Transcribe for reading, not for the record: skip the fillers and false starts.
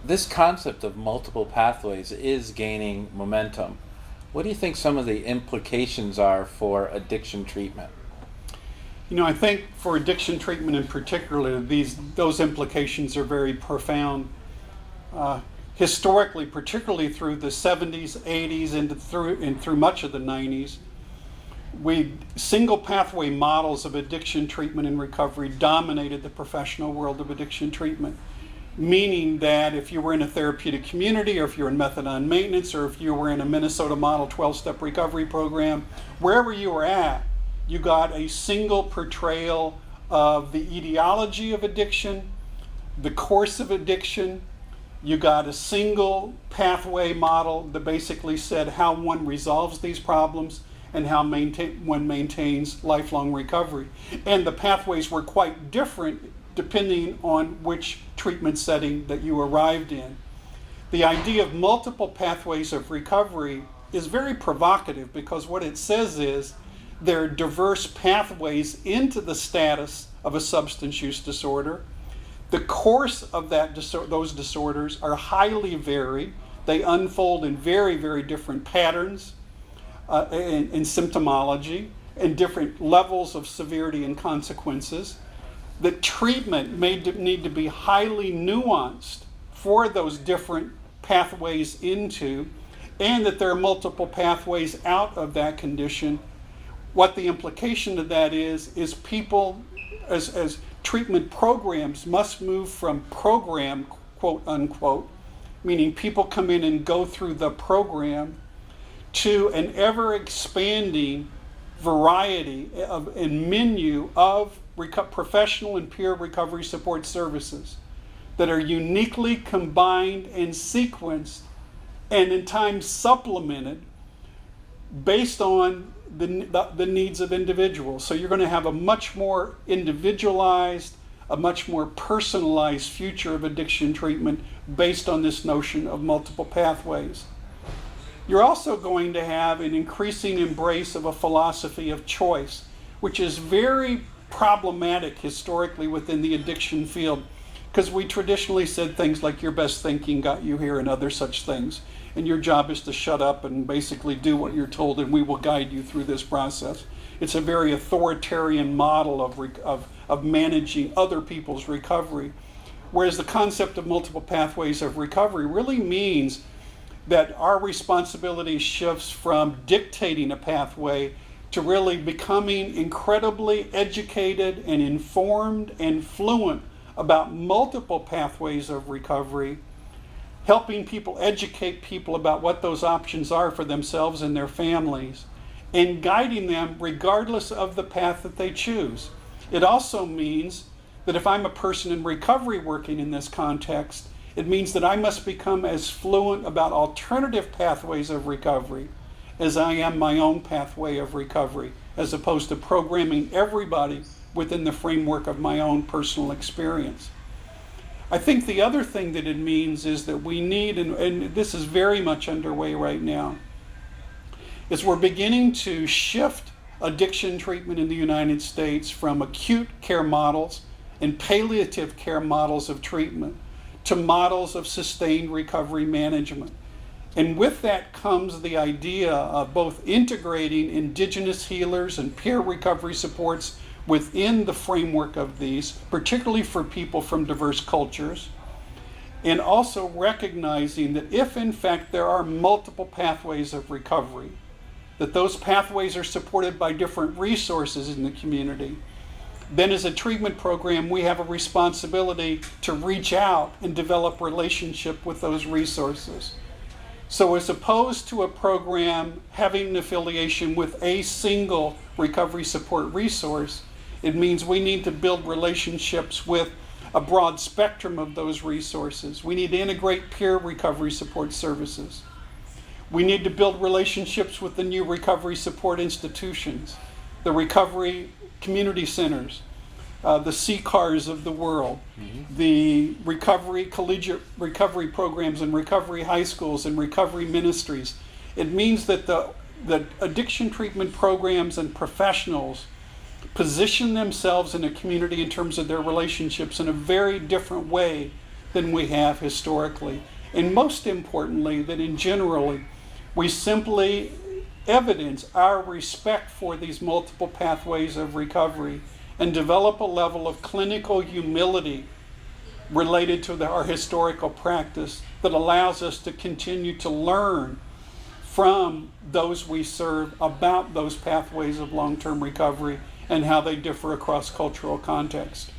This concept of multiple pathways is gaining momentum. What do you think some of the implications are for addiction treatment? I think for addiction treatment in particular, those implications are very profound. Historically, particularly through the 70s, 80s, and through much of the 90s, single pathway models of addiction treatment and recovery dominated the professional world of addiction treatment. Meaning that if you were in a therapeutic community, or if you're in methadone maintenance, or if you were in a Minnesota Model 12-step recovery program, wherever you were at, you got a single portrayal of the etiology of addiction, the course of addiction. You got a single pathway model that basically said how one resolves these problems and how one maintains lifelong recovery. And the pathways were quite different depending on which treatment setting that you arrived in. The idea of multiple pathways of recovery is very provocative, because what it says is there are diverse pathways into the status of a substance use disorder. The course of those disorders are highly varied. They unfold in very, very different patterns in symptomology and different levels of severity and consequences. The treatment may need to be highly nuanced for those different pathways into, and that there are multiple pathways out of that condition. What the implication of that is people, as treatment programs, must move from program, quote unquote, meaning people come in and go through the program, to an ever expanding variety and menu of professional and peer recovery support services that are uniquely combined and sequenced and in time supplemented based on the needs of individuals. So you're going to have a much more individualized, a much more personalized future of addiction treatment based on this notion of multiple pathways. You're also going to have an increasing embrace of a philosophy of choice, which is very problematic historically within the addiction field, because we traditionally said things like your best thinking got you here and other such things, and your job is to shut up and basically do what you're told, and we will guide you through this process. It's a very authoritarian model of managing other people's recovery, whereas the concept of multiple pathways of recovery really means that our responsibility shifts from dictating a pathway to really becoming incredibly educated and informed and fluent about multiple pathways of recovery, helping people, educate people about what those options are for themselves and their families, and guiding them regardless of the path that they choose. It also means that if I'm a person in recovery working in this context, it means that I must become as fluent about alternative pathways of recovery as I am my own pathway of recovery, as opposed to programming everybody within the framework of my own personal experience. I think the other thing that it means is that we need, and this is very much underway right now, is we're beginning to shift addiction treatment in the United States from acute care models and palliative care models of treatment to models of sustained recovery management. And with that comes the idea of both integrating indigenous healers and peer recovery supports within the framework of these, particularly for people from diverse cultures, and also recognizing that if in fact there are multiple pathways of recovery, that those pathways are supported by different resources in the community, then as a treatment program we have a responsibility to reach out and develop relationship with those resources. So as opposed to a program having an affiliation with a single recovery support resource, it means we need to build relationships with a broad spectrum of those resources. We need to integrate peer recovery support services. We need to build relationships with the new recovery support institutions, the recovery community centers, the CCARs of the world, the collegiate recovery programs and recovery high schools and recovery ministries. It means that the addiction treatment programs and professionals position themselves in a community in terms of their relationships in a very different way than we have historically. And most importantly, that in generally, we simply evidence our respect for these multiple pathways of recovery and develop a level of clinical humility related to our historical practice that allows us to continue to learn from those we serve about those pathways of long-term recovery and how they differ across cultural context.